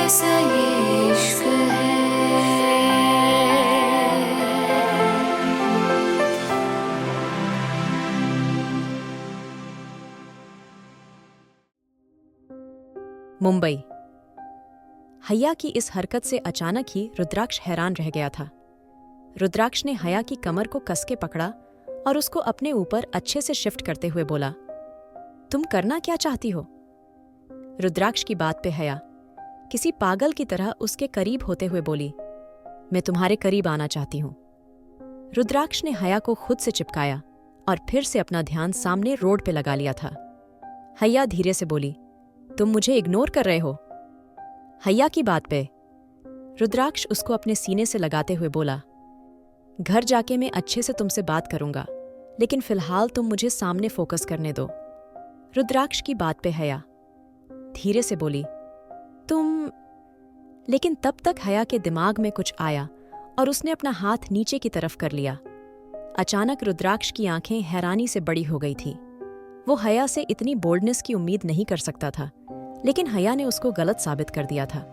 कैसा ये इश्क है। मुंबई। हया की इस हरकत से अचानक ही रुद्राक्ष हैरान रह गया था। रुद्राक्ष ने हया की कमर को कस के पकड़ा और उसको अपने ऊपर अच्छे से शिफ्ट करते हुए बोला, तुम करना क्या चाहती हो? रुद्राक्ष की बात पे हया किसी पागल की तरह उसके करीब होते हुए बोली, मैं तुम्हारे करीब आना चाहती हूं। रुद्राक्ष ने हया को खुद से चिपकाया और फिर से अपना ध्यान सामने रोड पे लगा लिया था। हया धीरे से बोली, तुम मुझे इग्नोर कर रहे हो? हया की बात पे रुद्राक्ष उसको अपने सीने से लगाते हुए बोला, घर जाके मैं अच्छे से तुमसे बात करूंगा, लेकिन फिलहाल तुम मुझे सामने फोकस करने दो। रुद्राक्ष की बात पे हया धीरे से बोली, तुम। लेकिन तब तक हया के दिमाग में कुछ आया और उसने अपना हाथ नीचे की तरफ कर लिया। अचानक रुद्राक्ष की आंखें हैरानी से बड़ी हो गई थी। वो हया से इतनी बोल्डनेस की उम्मीद नहीं कर सकता था, लेकिन हया ने उसको गलत साबित कर दिया था।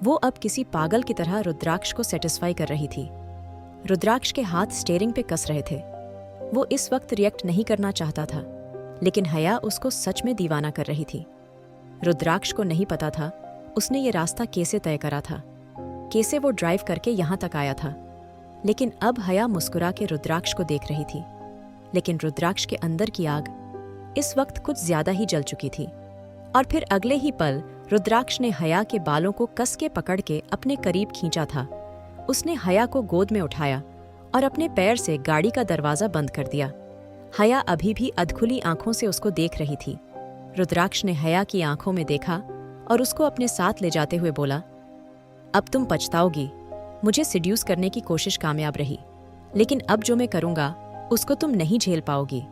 वो अब किसी पागल की तरह रुद्राक्ष को सेटिस्फाई कर रही थी। रुद्राक्ष के हाथ स्टीयरिंग पे कस रहे थे। वो इस वक्त रिएक्ट नहीं करना चाहता था, लेकिन हया उसको सच में दीवाना कर रही थी। रुद्राक्ष को नहीं पता था उसने ये रास्ता कैसे तय करा था, कैसे वो ड्राइव करके यहां तक आया था। लेकिन अब हया मुस्कुरा के रुद्राक्ष को देख रही थी, लेकिन रुद्राक्ष के अंदर की आग इस वक्त कुछ ज्यादा ही जल चुकी थी। और फिर अगले ही पल रुद्राक्ष ने हया के बालों को कस के पकड़ के अपने करीब खींचा था। उसने हया को गोद में उठाया और अपने पैर से गाड़ी का दरवाजा बंद कर दिया। हया अभी भी अधखुली आंखों से उसको देख रही थी। रुद्राक्ष ने हया की आंखों में देखा और उसको अपने साथ ले जाते हुए बोला, अब तुम पछताओगी। मुझे सिड्यूस करने की कोशिश कामयाब रही, लेकिन अब जो मैं करूंगा उसको तुम नहीं झेल पाओगी।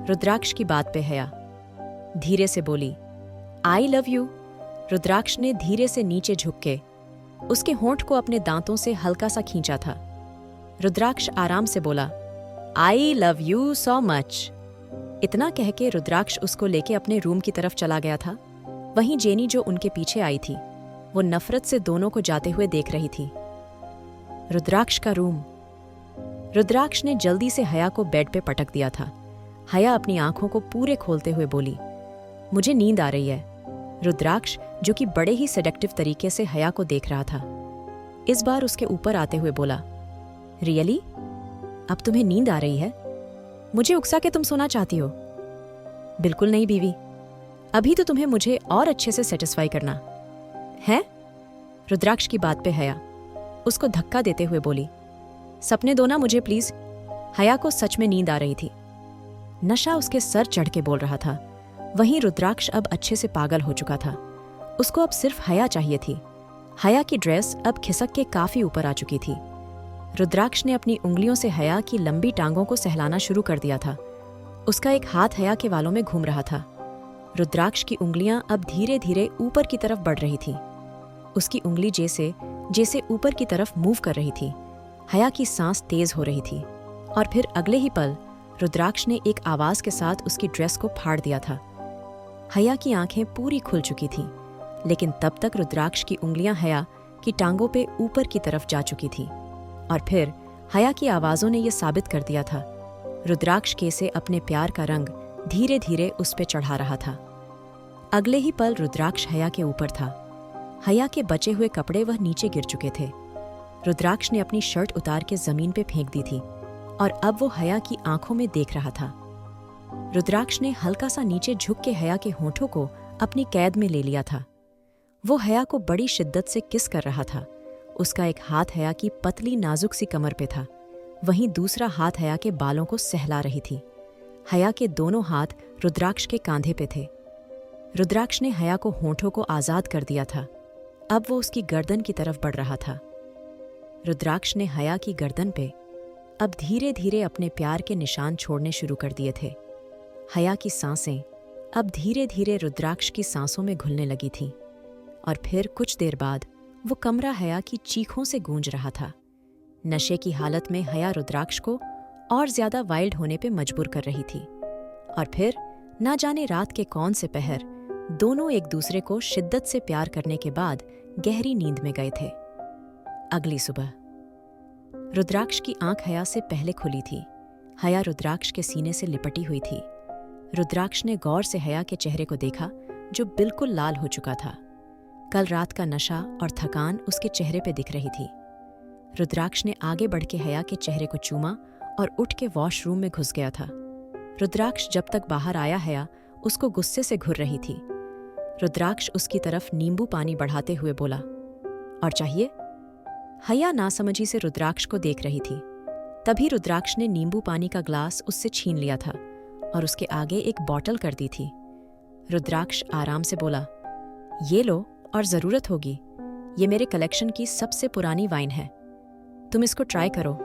रुद्राक्ष की बात पे हया धीरे से बोली, आई लव यू। रुद्राक्ष ने धीरे से नीचे झुक के उसके होंठ को अपने दांतों से हल्का सा खींचा था। रुद्राक्ष आराम से बोला, I love you so much. इतना कह के रुद्राक्ष उसको लेके अपने रूम की तरफ चला गया था। वहीं जेनी जो उनके पीछे आई थी, वो नफरत से दोनों को जाते हुए देख रही थी। रुद्राक्ष का रूम। रुद्राक्ष ने जल्दी से हया को बेड पे पटक दिया था। हया अपनी आंखों को पूरे खोलते हुए बोली, मुझे नींद आ रही है। रुद्राक्ष जो कि बड़े ही सेडक्टिव तरीके से हया को देख रहा था, इस बार उसके ऊपर आते हुए बोला, रियली? अब तुम्हें नींद आ रही है? मुझे उकसा के तुम सोना चाहती हो? बिल्कुल नहीं बीवी, अभी तो तुम्हें मुझे और अच्छे से सेटिस्फाई करना है। रुद्राक्ष की बात पे हया उसको धक्का देते हुए बोली, सपने दो ना मुझे प्लीज। हया को सच में नींद आ रही थी। नशा उसके सर चढ़ के बोल रहा था। वहीं रुद्राक्ष अब अच्छे से पागल हो चुका था। उसको अब सिर्फ हया चाहिए थी। हया की ड्रेस अब खिसक के काफी ऊपर आ चुकी थी। रुद्राक्ष ने अपनी उंगलियों से हया की लंबी टांगों को सहलाना शुरू कर दिया था। उसका एक हाथ हया के वालों में घूम रहा था। रुद्राक्ष की उंगलियां अब धीरे धीरे ऊपर की तरफ बढ़ रही थी। उसकी उंगली जैसे जैसे ऊपर की तरफ मूव कर रही थी, हया की सांस तेज हो रही थी। और फिर अगले ही पल रुद्राक्ष ने एक आवाज के साथ उसकी ड्रेस को फाड़ दिया था। हया की आंखें पूरी खुल चुकी थीं, लेकिन तब तक रुद्राक्ष की उंगलियां हया की टांगों पे ऊपर की तरफ जा चुकी थी। और फिर हया की आवाजों ने यह साबित कर दिया था, रुद्राक्ष कैसे अपने प्यार का रंग धीरे धीरे उस पे चढ़ा रहा था। अगले ही पल रुद्राक्ष हया के ऊपर था। हया के बचे हुए कपड़े वह नीचे गिर चुके थे। रुद्राक्ष ने अपनी शर्ट उतार के जमीन पे फेंक दी थी और अब वो हया की आंखों में देख रहा था। रुद्राक्ष ने हल्का सा नीचे झुक के हया के होंठों को अपनी कैद में ले लिया था। वो हया को बड़ी शिद्दत से किस कर रहा था। उसका एक हाथ हया की पतली नाजुक सी कमर पे था, वहीं दूसरा हाथ हया के बालों को सहला रही थी। हया के दोनों हाथ रुद्राक्ष के कांधे पे थे। रुद्राक्ष ने हया को होंठों को आजाद कर दिया था। अब वो उसकी गर्दन की तरफ बढ़ रहा था। रुद्राक्ष ने हया की गर्दन पे अब धीरे धीरे अपने प्यार के निशान छोड़ने शुरू कर दिए थे। हया की सांसें अब धीरे धीरे रुद्राक्ष की सांसों में घुलने लगी थीं। और फिर कुछ देर बाद वो कमरा हया की चीखों से गूंज रहा था। नशे की हालत में हया रुद्राक्ष को और ज्यादा वाइल्ड होने पे मजबूर कर रही थी। और फिर ना जाने रात के कौन से पहर दोनों एक दूसरे को शिद्दत से प्यार करने के बाद गहरी नींद में गए थे। अगली सुबह रुद्राक्ष की आंख हया से पहले खुली थी। हया रुद्राक्ष के सीने से लिपटी हुई थी। रुद्राक्ष ने गौर से हया के चेहरे को देखा, जो बिल्कुल लाल हो चुका था। कल रात का नशा और थकान उसके चेहरे पे दिख रही थी। रुद्राक्ष ने आगे बढ़ के हया के चेहरे को चूमा और उठ के वॉशरूम में घुस गया था। रुद्राक्ष जब तक बाहर आया, हया उसको गुस्से से घूर रही थी। रुद्राक्ष उसकी तरफ नींबू पानी बढ़ाते हुए बोला, और चाहिए? हया नासमझी से रुद्राक्ष को देख रही थी। तभी रुद्राक्ष ने नींबू पानी का ग्लास उससे छीन लिया था और उसके आगे एक बॉटल कर दी थी। रुद्राक्ष आराम से बोला, ये लो और जरूरत होगी, ये मेरे कलेक्शन की सबसे पुरानी वाइन है, तुम इसको ट्राई करो।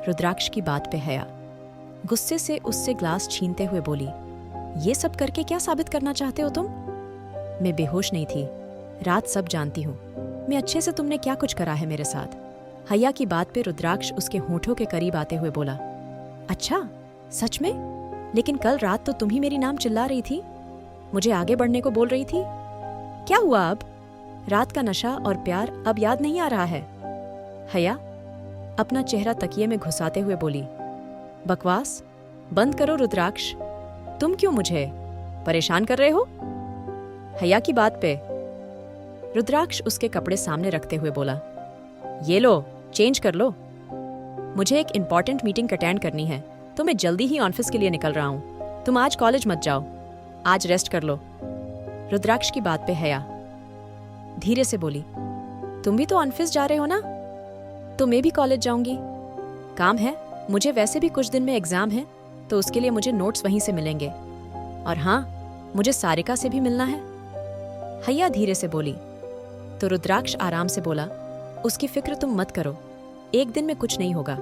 रुद्राक्ष की बात पे हया गुस्से से उससे ग्लास छीनते हुए बोली, ये सब करके क्या साबित करना चाहते हो तुम? मैं बेहोश नहीं थी, रात सब जानती हूँ मैं अच्छे से, तुमने क्या कुछ करा है मेरे साथ। हया की बात पे रुद्राक्ष उसके होठों के करीब आते हुए बोला, अच्छा सच में? लेकिन कल रात तो तुम ही मेरी नाम चिल्ला रही थी, मुझे आगे बढ़ने को बोल रही थी। क्या हुआ अब? रात का नशा और प्यार अब याद नहीं आ रहा है? हया अपना चेहरा तकिए में घुसाते हुए बोली, बकवास बंद करो रुद्राक्ष, तुम क्यों मुझे परेशान कर रहे हो? हया की बात पे रुद्राक्ष उसके कपड़े सामने रखते हुए बोला, ये लो चेंज कर लो, मुझे एक इंपॉर्टेंट मीटिंग अटेंड करनी है तो मैं जल्दी ही ऑफिस के लिए निकल रहा हूँ, तुम आज कॉलेज मत जाओ, आज रेस्ट कर लो। रुद्राक्ष की बात पे हया धीरे से बोली, तुम भी तो ऑफिस जा रहे हो ना? तो मैं भी कॉलेज जाऊंगी, काम है मुझे, वैसे भी कुछ दिन में एग्जाम है तो उसके लिए मुझे नोट्स वहीं से मिलेंगे, और हाँ मुझे सारिका से भी मिलना है। हया धीरे से बोली तो रुद्राक्ष आराम से बोला, उसकी फिक्र तुम मत करो, एक दिन में कुछ नहीं होगा,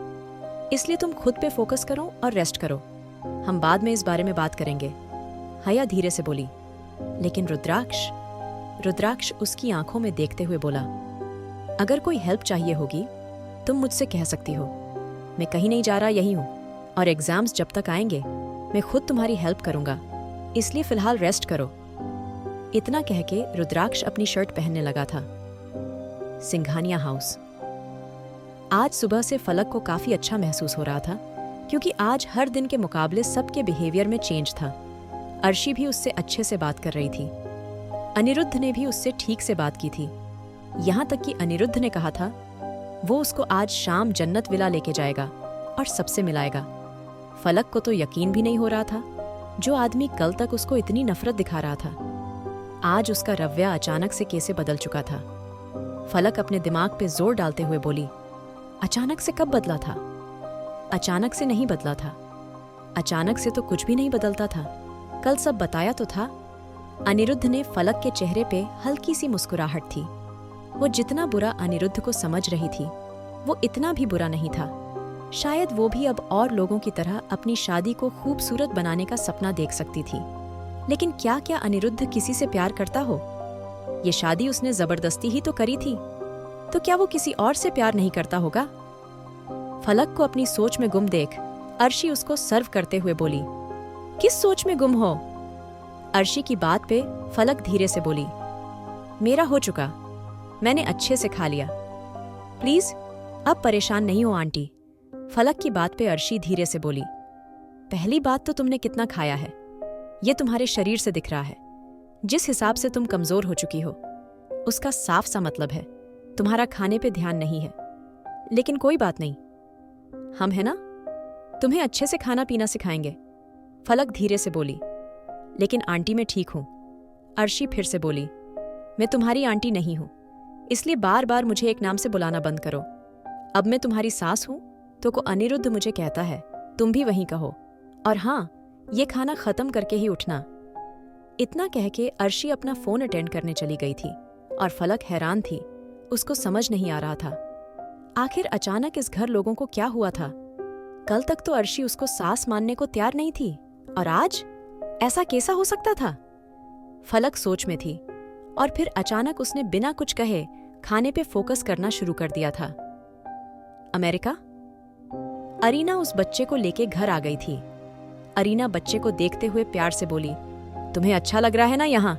इसलिए तुम खुद पे फोकस करो और रेस्ट करो, हम बाद में इस बारे में बात करेंगे। हया धीरे से बोली। लेकिन रुद्राक्ष उसकी आंखों में देखते हुए बोला, अगर कोई हेल्प चाहिए होगी तुम मुझसे कह सकती हो, मैं कहीं नहीं जा रहा, यही हूँ, और एग्जाम्स जब तक आएंगे मैं खुद तुम्हारी हेल्प करूंगा, इसलिए फिलहाल रेस्ट करो। इतना कह के रुद्राक्ष अपनी शर्ट पहनने लगा था। सिंघानिया हाउस। आज सुबह से फलक को काफी अच्छा महसूस हो रहा था, क्योंकि आज हर दिन के मुकाबले सबके बिहेवियर में चेंज था। अर्शी भी उससे अच्छे से बात कर रही थी, अनिरुद्ध ने भी उससे ठीक से बात की थी, यहाँ तक कि अनिरुद्ध ने कहा था वो उसको आज शाम जन्नत विला लेके जाएगा और सबसे मिलाएगा। फलक को तो यकीन भी नहीं हो रहा था, जो आदमी कल तक उसको इतनी नफरत दिखा रहा था, आज उसका रवैया अचानक से कैसे बदल चुका था। फलक अपने दिमाग पे जोर डालते हुए बोली, अचानक से कब बदला था? अचानक से नहीं बदला था, अचानक से तो कुछ भी नहीं बदलता था, कल सब बताया तो था। अनिरुद्ध ने फलक के चेहरे पे हल्की सी मुस्कुराहट थी। वो जितना बुरा अनिरुद्ध को समझ रही थी वो इतना भी बुरा नहीं था। शायद वो भी अब और लोगों की तरह अपनी शादी को खूबसूरत बनाने का सपना देख सकती थी। लेकिन क्या क्या अनिरुद्ध किसी से प्यार करता हो? ये शादी उसने जबरदस्ती ही तो करी थी, तो क्या वो किसी और से प्यार नहीं करता होगा? फलक को अपनी सोच में गुम देख अर्शी उसको सर्व करते हुए बोली, किस सोच में गुम हो? अर्शी की बात पे फलक धीरे से बोली, मेरा हो चुका, मैंने अच्छे से खा लिया, प्लीज अब परेशान नहीं हो आंटी। फलक की बात पे अर्शी धीरे से बोली, पहली बात तो तुमने कितना खाया है ये तुम्हारे शरीर से दिख रहा है। जिस हिसाब से तुम कमजोर हो चुकी हो उसका साफ सा मतलब है तुम्हारा खाने पे ध्यान नहीं है। लेकिन कोई बात नहीं, हम है ना, तुम्हें अच्छे से खाना पीना सिखाएंगे। फलक धीरे से बोली, लेकिन आंटी मैं ठीक हूं। अर्शी फिर से बोली, मैं तुम्हारी आंटी नहीं हूं, इसलिए बार बार मुझे एक नाम से बुलाना बंद करो। अब मैं तुम्हारी सास हूं तो को अनिरुद्ध मुझे कहता है तुम भी वहीं कहो, और हाँ ये खाना खत्म करके ही उठना। इतना कह के अर्शी अपना फोन अटेंड करने चली गई थी और फलक हैरान थी, उसको समझ नहीं आ रहा था आखिर अचानक इस घर लोगों को क्या हुआ था। कल तक तो अर्शी उसको सास मानने को तैयार नहीं थी, और आज ऐसा कैसा हो सकता था? फलक सोच में थी और फिर अचानक उसने बिना कुछ कहे खाने पे फोकस करना शुरू कर दिया था। अमेरिका। अरीना उस बच्चे को लेके घर आ गई थी। अरीना बच्चे को देखते हुए प्यार से बोली, तुम्हें अच्छा लग रहा है ना यहाँ?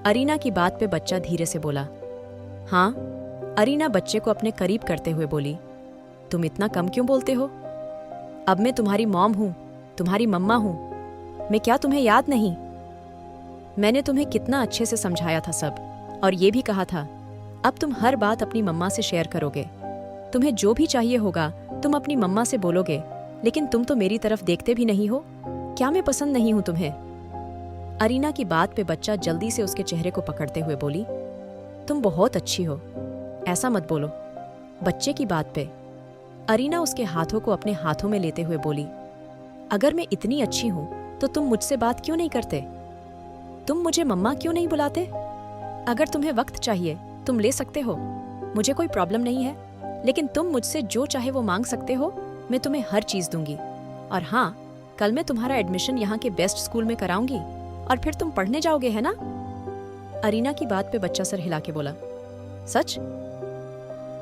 अरीना की बात पे बच्चा धीरे से बोला। हाँ, अरीना बच्चे को अपने करीब करते हुए बोली। तुम इतना कम क्यों बोलते हो? अब मैं तुम्हारी मॉम हूं, तुम्हारी मम्मा हूं। मैं क्या तुम्हें याद नहीं? मैंने तुम्हें कितना अच्छे से समझाया था सब, और ये भी कहा था अब तुम हर बात अपनी मम्मा से शेयर करोगे। तुम्हें जो भी चाहिए होगा तुम अपनी मम्मा से बोलोगे, लेकिन तुम तो मेरी तरफ देखते भी नहीं हो। क्या मैं पसंद नहीं हूं तुम्हें? अरीना की बात पे बच्चा जल्दी से उसके चेहरे को पकड़ते हुए बोली। तुम बहुत अच्छी हो, ऐसा मत बोलो। बच्चे की बात पे अरीना उसके हाथों को अपने हाथों में लेते हुए बोली। अगर मैं इतनी अच्छी हूं तो तुम मुझसे बात क्यों नहीं करते? तुम मुझे मम्मा क्यों नहीं बुलाते? अगर तुम्हें वक्त चाहिए तुम ले सकते हो, मुझे कोई प्रॉब्लम नहीं है, लेकिन तुम मुझसे जो चाहे वो मांग सकते हो। मैं तुम्हें हर चीज दूंगी। और हाँ, कल मैं तुम्हारा एडमिशन यहाँ के बेस्ट स्कूल में कराऊंगी और फिर तुम पढ़ने जाओगे, है ना? अरीना की बात पे बच्चा सर हिला के बोला। सच?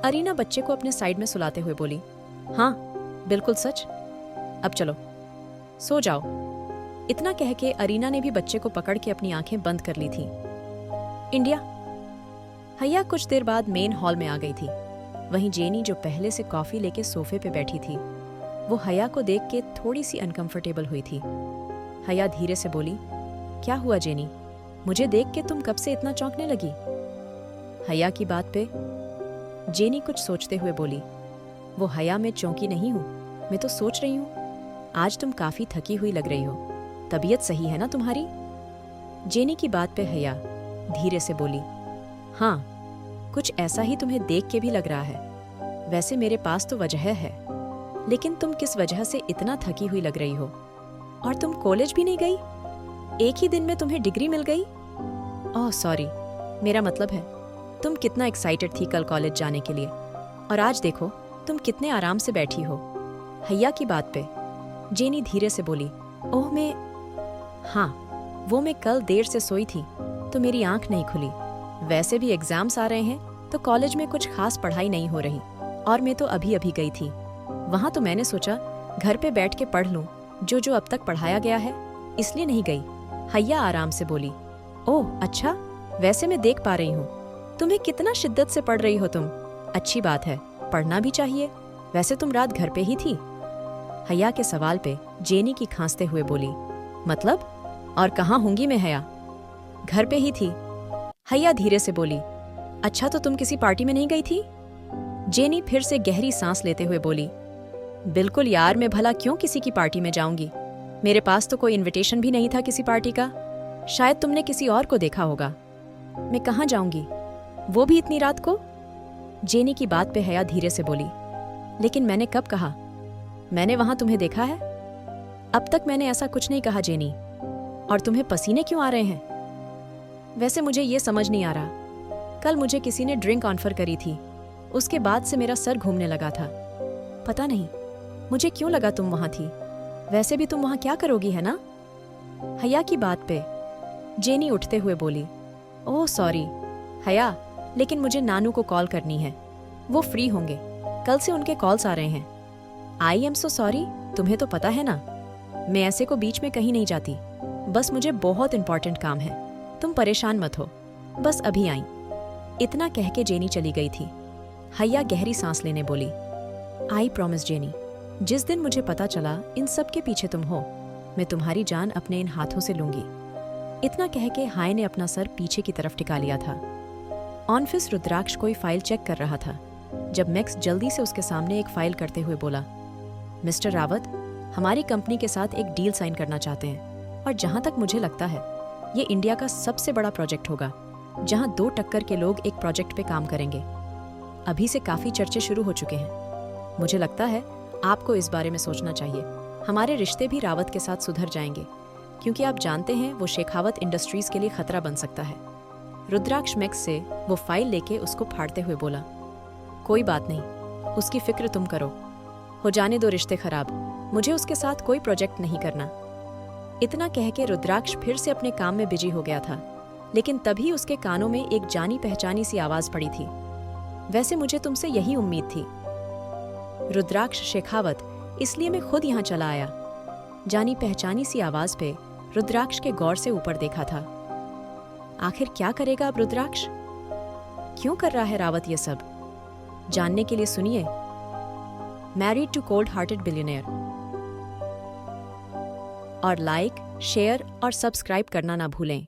अरीना बच्चे को अपने साइड में सुलाते हुए बोली। हाँ, बिल्कुल सच। अब चलो सो जाओ। इतना कह के अरीना ने भी बच्चे को पकड़ के अपनी आंखें बंद कर ली थी। इंडिया। हैया कुछ देर बाद मेन हॉल में आ गई थी। वहीं जेनी, जो पहले से कॉफी लेके सोफे पे बैठी थी, वो हैया को देख के थोड़ी सी अनकंफर्टेबल हुई थी। हैया धीरे से बोली। क्या हुआ जेनी? मुझे देख के तुम कब से इतना चौंकने लगी? हैया की बात पे जेनी कुछ सोचते हुए बोली। वो हैया, मैं चौंकी नहीं हूं, मैं तो सोच रही हूं आज तुम काफी थकी हुई लग रही हो। तबीयत सही है ना तुम्हारी? जेनी की बात पे हैया धीरे से बोली। हाँ, कुछ ऐसा ही तुम्हें देख के भी लग रहा है। वैसे मेरे पास तो वजह है, लेकिन तुम किस वजह से इतना थकी हुई लग रही हो? और तुम कॉलेज भी नहीं गई? एक ही दिन में तुम्हें डिग्री मिल गई? ओह सॉरी, मेरा मतलब है तुम कितना एक्साइटेड थी कल कॉलेज जाने के लिए, और आज देखो तुम कितने आराम से बैठी हो। हैया की बात पे जेनी धीरे से बोली। ओह हाँ, वो मैं कल देर से सोई थी तो मेरी आंख नहीं खुली। वैसे भी एग्जाम्स आ रहे हैं तो कॉलेज में कुछ खास पढ़ाई नहीं हो रही, और मैं तो अभी अभी गई थी वहां, तो मैंने सोचा घर पे बैठ के पढ़ लूं जो अब तक पढ़ाया गया है, इसलिए नहीं गई। हैया आराम से बोली। ओह अच्छा, वैसे मैं देख पा रही हूँ तुम्हें कितना शिद्दत से पढ़ रही हो तुम। अच्छी बात है, पढ़ना भी चाहिए। वैसे तुम रात घर पे ही थी? हैया के सवाल पे जेनी की खांसते हुए बोली। मतलब? और कहाँ होंगी मैं हैया? घर पे ही थी। हैया धीरे से बोली। अच्छा, तो तुम किसी पार्टी में नहीं गई थी? जेनी फिर से गहरी सांस लेते हुए बोली। बिल्कुल यार, मैं भला क्यों किसी की पार्टी में जाऊंगी? मेरे पास तो कोई इनविटेशन भी नहीं था किसी पार्टी का। शायद तुमने किसी और को देखा होगा। मैं कहाँ जाऊंगी, वो भी इतनी रात को? जेनी की बात पे हैया धीरे से बोली। लेकिन मैंने कब कहा मैंने वहां तुम्हें देखा है? अब तक मैंने ऐसा कुछ नहीं कहा जेनी। और तुम्हें पसीने क्यों आ रहे हैं? वैसे मुझे ये समझ नहीं आ रहा, कल मुझे किसी ने ड्रिंक ऑफर करी थी, उसके बाद से मेरा सर घूमने लगा था। पता नहीं मुझे क्यों लगा तुम वहां थी। वैसे भी तुम वहां क्या करोगी, है ना? हैया की बात पे जेनी उठते हुए बोली। ओह सॉरी हैया, लेकिन मुझे नानू को कॉल करनी है, वो फ्री होंगे, कल से उनके कॉल्स आ रहे हैं। आई एम सो सॉरी, तुम्हें तो पता है ना मैं ऐसे को बीच में कहीं नहीं जाती। बस मुझे बहुत इंपॉर्टेंट काम है, तुम परेशान मत हो, बस अभी आई। इतना कह के जेनी चली गई थी। हैया गहरी सांस लेने बोली। आई प्रॉमिस जेनी, जिस दिन मुझे पता चला इन सब के पीछे तुम हो, मैं तुम्हारी जान अपने इन हाथों से लूंगी। इतना कह के हाय ने अपना सर पीछे की तरफ टिका लिया था। ऑनफिस रुद्राक्ष कोई फाइल चेक कर रहा था जब मैक्स जल्दी से उसके सामने एक फाइल करते हुए बोला। मिस्टर रावत, हमारी कंपनी के साथ एक डील साइन करना चाहते हैं, और जहां तक मुझे लगता है ये इंडिया का सबसे बड़ा प्रोजेक्ट होगा, जहां 2 टक्कर के लोग एक प्रोजेक्ट पे काम करेंगे। अभी से काफी चर्चे शुरू हो चुके हैं। मुझे लगता है आपको इस बारे में सोचना चाहिए। हमारे रिश्ते भी रावत के साथ सुधर जाएंगे, क्योंकि आप जानते हैं वो शेखावत इंडस्ट्रीज के लिए खतरा बन सकता है। रुद्राक्ष मैक्स से वो फाइल लेके उसको फाड़ते हुए बोला। कोई बात नहीं, उसकी फिक्र तुम करो, हो जाने दो रिश्ते खराब, मुझे उसके साथ कोई प्रोजेक्ट नहीं करना। इतना कह के रुद्राक्ष फिर से अपने काम में बिजी हो गया था, लेकिन तभी उसके कानों में एक जानी पहचानी सी आवाज पड़ी थी। वैसे मुझे तुमसे यही उम्मीद थी रुद्राक्ष शेखावत, इसलिए मैं खुद यहाँ चला आया। जानी पहचानी सी आवाज पे रुद्राक्ष के गौर से ऊपर देखा था। आखिर क्या करेगा अब रुद्राक्ष? क्यों कर रहा है रावत ये सब? जानने के लिए सुनिए married to cold hearted billionaire और लाइक, शेयर और सब्सक्राइब करना ना भूलें।